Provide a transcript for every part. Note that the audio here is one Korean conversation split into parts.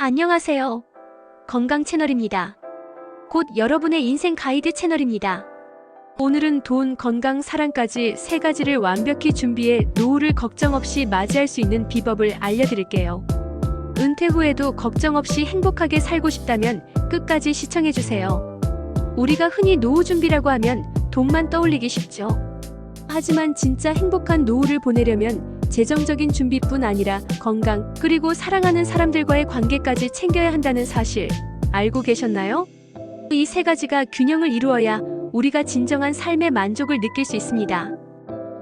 안녕하세요. 건강 채널입니다. 곧 여러분의 인생 가이드 채널입니다. 오늘은 돈, 건강, 사랑까지 세 가지를 완벽히 준비해 노후를 걱정 없이 맞이할 수 있는 비법을 알려드릴게요. 은퇴 후에도 걱정 없이 행복하게 살고 싶다면 끝까지 시청해주세요. 우리가 흔히 노후 준비라고 하면 돈만 떠올리기 쉽죠. 하지만 진짜 행복한 노후를 보내려면 재정적인 준비뿐 아니라 건강, 그리고 사랑하는 사람들과의 관계까지 챙겨야 한다는 사실 알고 계셨나요? 이 세 가지가 균형을 이루어야 우리가 진정한 삶의 만족을 느낄 수 있습니다.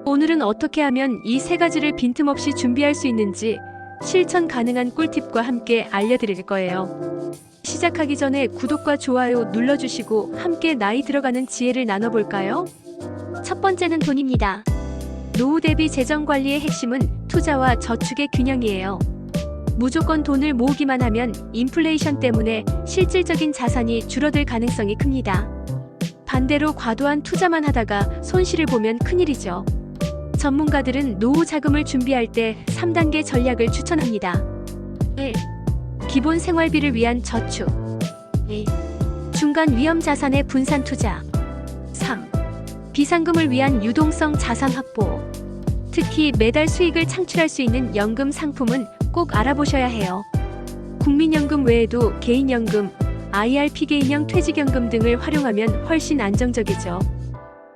오늘은 어떻게 하면 이 세 가지를 빈틈없이 준비할 수 있는지 실천 가능한 꿀팁과 함께 알려드릴 거예요. 시작하기 전에 구독과 좋아요 눌러주시고 함께 나이 들어가는 지혜를 나눠볼까요? 첫 번째는 돈입니다. 노후 대비 재정 관리의 핵심은 투자와 저축의 균형이에요. 무조건 돈을 모으기만 하면 인플레이션 때문에 실질적인 자산이 줄어들 가능성이 큽니다. 반대로 과도한 투자만 하다가 손실을 보면 큰일이죠. 전문가들은 노후 자금을 준비할 때 3단계 전략을 추천합니다. 1. 기본 생활비를 위한 저축. 2. 중간 위험 자산의 분산 투자. 3. 비상금을 위한 유동성 자산 확보. 특히 매달 수익을 창출할 수 있는 연금 상품은 꼭 알아보셔야 해요. 국민연금 외에도 개인연금, IRP 개인형 퇴직연금 등을 활용하면 훨씬 안정적이죠.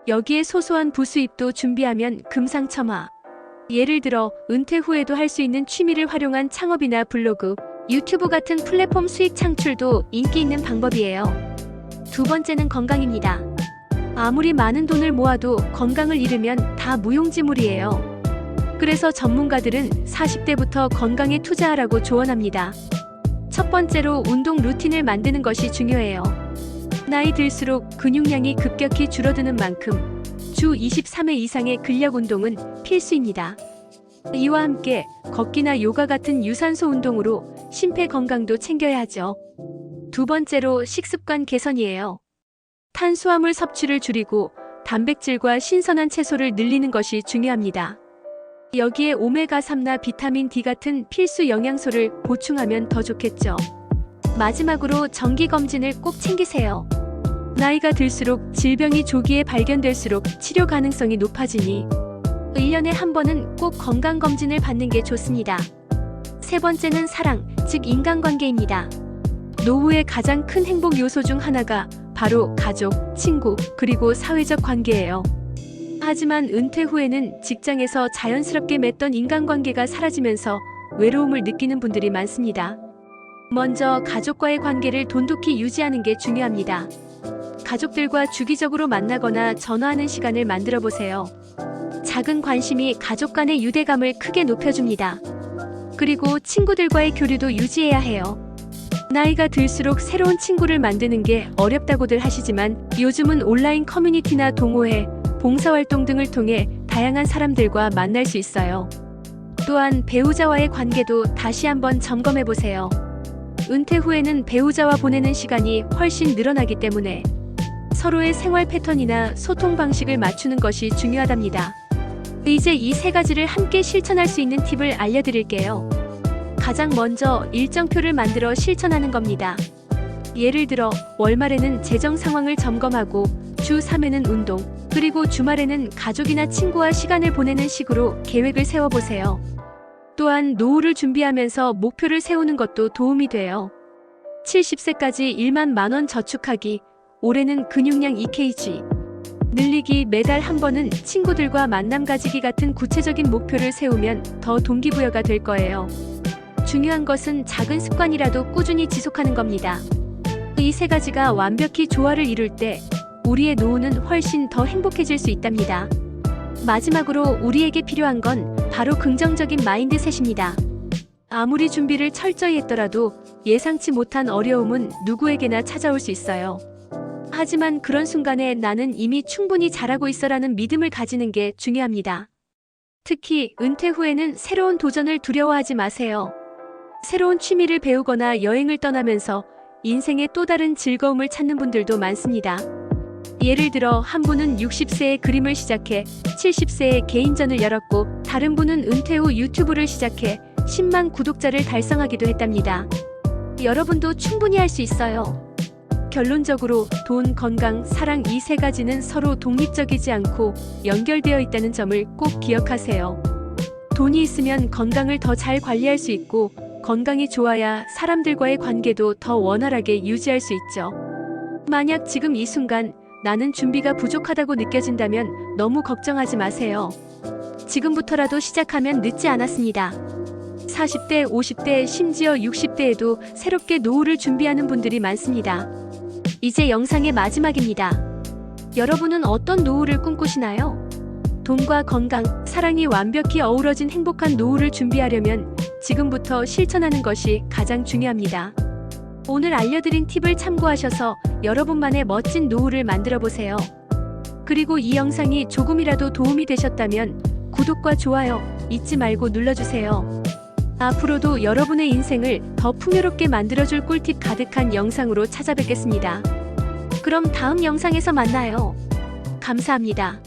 여기에 소소한 부수입도 준비하면 금상첨화. 예를 들어 은퇴 후에도 할 수 있는 취미를 활용한 창업이나 블로그, 유튜브 같은 플랫폼 수익 창출도 인기 있는 방법이에요. 두 번째는 건강입니다. 아무리 많은 돈을 모아도 건강을 잃으면 다 무용지물이에요. 그래서 전문가들은 40대부터 건강에 투자하라고 조언합니다. 첫 번째로 운동 루틴을 만드는 것이 중요해요. 나이 들수록 근육량이 급격히 줄어드는 만큼 주 23회 이상의 근력 운동은 필수입니다. 이와 함께 걷기나 요가 같은 유산소 운동으로 심폐 건강도 챙겨야 하죠. 두 번째로 식습관 개선이에요. 탄수화물 섭취를 줄이고 단백질과 신선한 채소를 늘리는 것이 중요합니다. 여기에 오메가3나 비타민 D 같은 필수 영양소를 보충하면 더 좋겠죠. 마지막으로 정기검진을 꼭 챙기세요. 나이가 들수록 질병이 조기에 발견될수록 치료 가능성이 높아지니 1년에 한 번은 꼭 건강검진을 받는 게 좋습니다. 세 번째는 사랑, 즉 인간관계입니다. 노후의 가장 큰 행복 요소 중 하나가 바로 가족, 친구, 그리고 사회적 관계예요. 하지만 은퇴 후에는 직장에서 자연스럽게 맺던 인간관계가 사라지면서 외로움을 느끼는 분들이 많습니다. 먼저 가족과의 관계를 돈독히 유지하는 게 중요합니다. 가족들과 주기적으로 만나거나 전화하는 시간을 만들어 보세요. 작은 관심이 가족 간의 유대감을 크게 높여줍니다. 그리고 친구들과의 교류도 유지해야 해요. 나이가 들수록 새로운 친구를 만드는 게 어렵다고들 하시지만 요즘은 온라인 커뮤니티나 동호회, 봉사활동 등을 통해 다양한 사람들과 만날 수 있어요. 또한 배우자와의 관계도 다시 한번 점검해보세요. 은퇴 후에는 배우자와 보내는 시간이 훨씬 늘어나기 때문에 서로의 생활 패턴이나 소통 방식을 맞추는 것이 중요하답니다. 이제 이 세 가지를 함께 실천할 수 있는 팁을 알려드릴게요. 가장 먼저 일정표를 만들어 실천하는 겁니다. 예를 들어 월말에는 재정 상황을 점검하고 주 3회는 운동, 그리고 주말에는 가족이나 친구와 시간을 보내는 식으로 계획을 세워보세요. 또한 노후를 준비하면서 목표를 세우는 것도 도움이 돼요. 70세까지 1만 만 원 저축하기, 올해는 근육량 2kg 늘리기, 매달 한 번은 친구들과 만남 가지기 같은 구체적인 목표를 세우면 더 동기부여가 될 거예요. 중요한 것은 작은 습관이라도 꾸준히 지속하는 겁니다. 이 세 가지가 완벽히 조화를 이룰 때 우리의 노후는 훨씬 더 행복해질 수 있답니다. 마지막으로 우리에게 필요한 건 바로 긍정적인 마인드셋입니다. 아무리 준비를 철저히 했더라도 예상치 못한 어려움은 누구에게나 찾아올 수 있어요. 하지만 그런 순간에 나는 이미 충분히 잘하고 있어라는 믿음을 가지는 게 중요합니다. 특히 은퇴 후에는 새로운 도전을 두려워하지 마세요. 새로운 취미를 배우거나 여행을 떠나면서 인생의 또 다른 즐거움을 찾는 분들도 많습니다. 예를 들어 한 분은 60세에 그림을 시작해 70세에 개인전을 열었고, 다른 분은 은퇴 후 유튜브를 시작해 10만 구독자를 달성하기도 했답니다. 여러분도 충분히 할 수 있어요. 결론적으로 돈, 건강, 사랑 이 세 가지는 서로 독립적이지 않고 연결되어 있다는 점을 꼭 기억하세요. 돈이 있으면 건강을 더 잘 관리할 수 있고 건강이 좋아야 사람들과의 관계도 더 원활하게 유지할 수 있죠. 만약 지금 이 순간 나는 준비가 부족하다고 느껴진다면 너무 걱정하지 마세요. 지금부터라도 시작하면 늦지 않았습니다. 40대, 50대, 심지어 60대에도 새롭게 노후를 준비하는 분들이 많습니다. 이제 영상의 마지막입니다. 여러분은 어떤 노후를 꿈꾸시나요? 돈과 건강, 사랑이 완벽히 어우러진 행복한 노후를 준비하려면 지금부터 실천하는 것이 가장 중요합니다. 오늘 알려드린 팁을 참고하셔서 여러분만의 멋진 노후를 만들어 보세요. 그리고 이 영상이 조금이라도 도움이 되셨다면 구독과 좋아요 잊지 말고 눌러주세요. 앞으로도 여러분의 인생을 더 풍요롭게 만들어줄 꿀팁 가득한 영상으로 찾아뵙겠습니다. 그럼 다음 영상에서 만나요. 감사합니다.